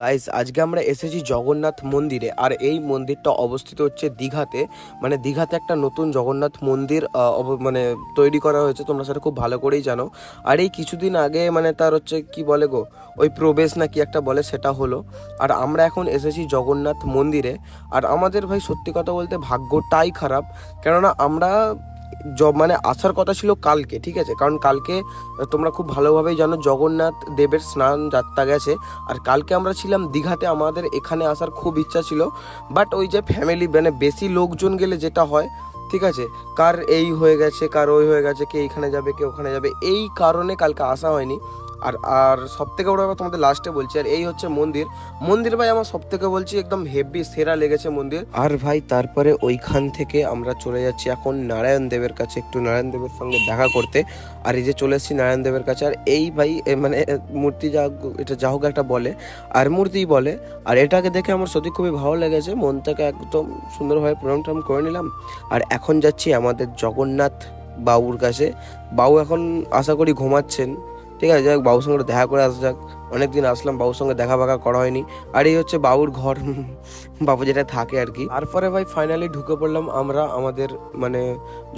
Guys, আজকে আমরা এসেছি জগন্নাথ মন্দিরে। আর এই মন্দিরটা অবস্থিত হচ্ছে দীঘাতে। মানে দীঘাতে একটা নতুন জগন্নাথ মন্দির মানে তৈরি করা হয়েছে, তোমরা সেটা খুব ভালো করেই জানো। আর এই কিছুদিন আগে মানে তার হচ্ছে কি বলে গো, ওই প্রবেশ না কি একটা বলে, সেটা হলো। আর আমরা এখন এসেছি জগন্নাথ মন্দিরে। আর আমাদের ভাই সত্যি কথা বলতে ভাগ্যটাই খারাপ, কেননা আমরা মানে আসার কথা ছিল কালকে, ঠিক আছে, কারণ কালকে তোমরা খুব ভালোভাবেই জানো জগন্নাথ দেবের স্নান যাত্রা গেছে। আর কালকে আমরা ছিলাম দীঘাতে, আমাদের এখানে আসার খুব ইচ্ছা ছিল, বাট ওই যে ফ্যামিলি মানে বেশি লোকজন গেলে যেটা হয়, ঠিক আছে, কার এই হয়ে গেছে কার ওই হয়ে গেছে, কে এইখানে যাবে কে ওখানে যাবে, এই কারণে কালকে আসা হয়নি। আর আর সব থেকে বড় কথা তোমাদের লাস্টে বলছি, আর এই হচ্ছে মন্দির। মন্দির ভাই আমার সব থেকে বলছি একদম হেভি সেরা লেগেছে মন্দির। আর ভাই তারপরে ওইখান থেকে আমরা চলে যাচ্ছি এখন নারায়ণ দেবের কাছে, একটু নারায়ণ দেবের সঙ্গে দেখা করতে। আর এই যে চলে এসেছি নারায়ণ দেবের কাছে। আর এই ভাই মানে মূর্তি যা, এটা যা হোক একটা বলে, আর মূর্তিই বলে। আর এটাকে দেখে আমার সত্যি খুবই ভালো লেগেছে, মন থেকে একদম সুন্দরভাবে প্রণাম টনাম করে নিলাম। আর এখন যাচ্ছি আমাদের জগন্নাথ বাবুর কাছে। বাবু এখন আশা করি ঘুমাচ্ছেন, ঠিক আছে, যাক বাবুর সঙ্গে দেখা করে আসা যাক। অনেকদিন আসলাম, বাবুর সঙ্গে দেখা ফাঁকা করা হয়নি। আর এই হচ্ছে বাবুর ঘর, বাবু যেটা থাকে আর কি। তারপরে ভাই ফাইনালি ঢুকে পড়লাম আমরা আমাদের মানে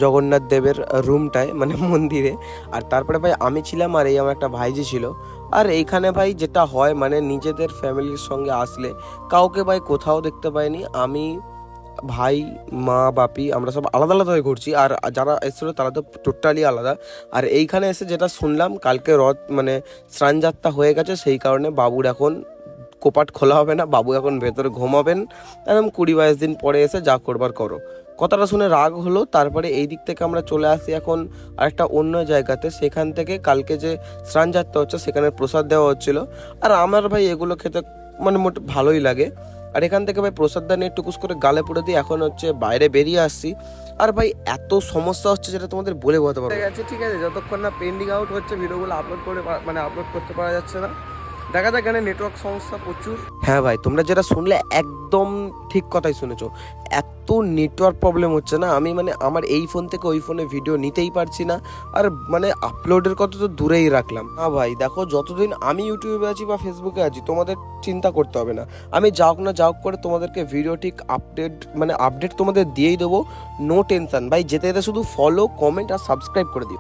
জগন্নাথ দেবের রুমটায়, মানে মন্দিরে। আর তারপরে ভাই আমি ছিলাম, আর এই আমার একটা ভাইজি ছিল। আর এইখানে ভাই যেটা হয় মানে নিজেদের ফ্যামিলির সঙ্গে আসলে কাউকে ভাই কোথাও দেখতে পাইনি। আমি, ভাই, মা, বাপি, আমরা সব আলাদা আলাদা হয়ে ঘুরছি। আর যারা এসেছিলো তারা তো টোটালি আলাদা। আর এইখানে এসে যেটা শুনলাম, কালকে রথ মানে স্নানযাত্রা হয়ে গেছে, সেই কারণে বাবুর এখন কোপাট খোলা হবে না, বাবু এখন ভেতরে ঘুমাবেন। একদম 20-22 দিন পরে এসে যা করবার করো। কথাটা শুনে রাগ হলো। তারপরে এই দিক থেকে আমরা চলে আসি এখন আরেকটা অন্য জায়গাতে। সেখান থেকে কালকে যে স্নানযাত্রা হচ্ছে সেখানে প্রসাদ দেওয়া হচ্ছিল। আর আমার ভাই এগুলো খেতে মানে মোট ভালোই লাগে। আর এখান থেকে ভাই প্রসাদটা নিয়ে টুকুস করে গালে পড়ে দিয়ে এখন হচ্ছে বাইরে বেরিয়ে আসছি। আর ভাই এত সমস্যা হচ্ছে যেটা তোমাদের বলে বোঝাতে পারবো না। ঠিক আছে, যতক্ষণ না পেন্ডিং আউট হচ্ছে ভিডিওগুলো আপলোড করে মানে আপলোড করতে পারা যাচ্ছে না। দেখা যাক, এখানে নেটওয়ার্ক সমস্যা প্রচুর। হ্যাঁ ভাই, তোমরা যেটা শুনলে একদম ঠিক কথাই শুনেছো। এত নেটওয়ার্ক প্রবলেম হচ্ছে না, আমি মানে আমার এই ফোন থেকে ওই ফোনে ভিডিও নিতেই পারছি না। আর মানে আপলোডের কথা তো দূরেই রাখলাম। হ্যাঁ ভাই দেখো, যতদিন আমি ইউটিউবে আছি বা ফেসবুকে আছি তোমাদের চিন্তা করতে হবে না। আমি যাওক না যাওক করে তোমাদেরকে ভিডিও ঠিক আপডেট তোমাদের দিয়েই দেবো। নো টেনশন ভাই, যেতে যেতে শুধু ফলো, কমেন্ট আর সাবস্ক্রাইব করে দিও।